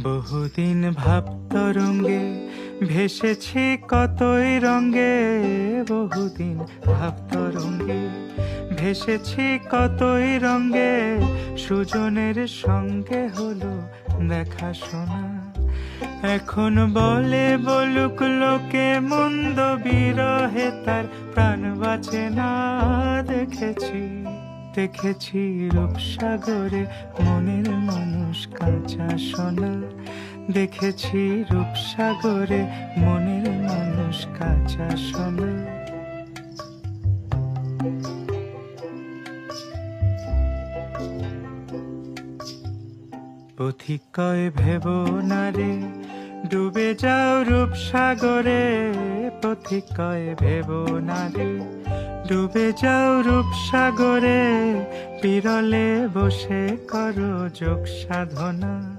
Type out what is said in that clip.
বহুদিন ভাবতরঙ্গে ভেসেছি কতই রঙ্গে, বহুদিন ভাবতরঙ্গে ভেসেছি কতই রঙ্গে, সুজনের সঙ্গে হলো দেখা শোনা। এখন বলে বলুক লোকে মন্দ বিরহে তার প্রাণ বাঁচে না। দেখেছি দেখেছি রূপসাগরে মনের মানুষ কাঁচা সোনা। দেখেছি রূপসাগরে মনের মানুষ কাঁচা সোনা। পথিক কয় ভেব না রে ডুবে যাও রূপসাগরে। পথিক কয় ভেব না রে ডুবে যাও রূপসাগরে। বিরলে বসে করো যোগ সাধনা।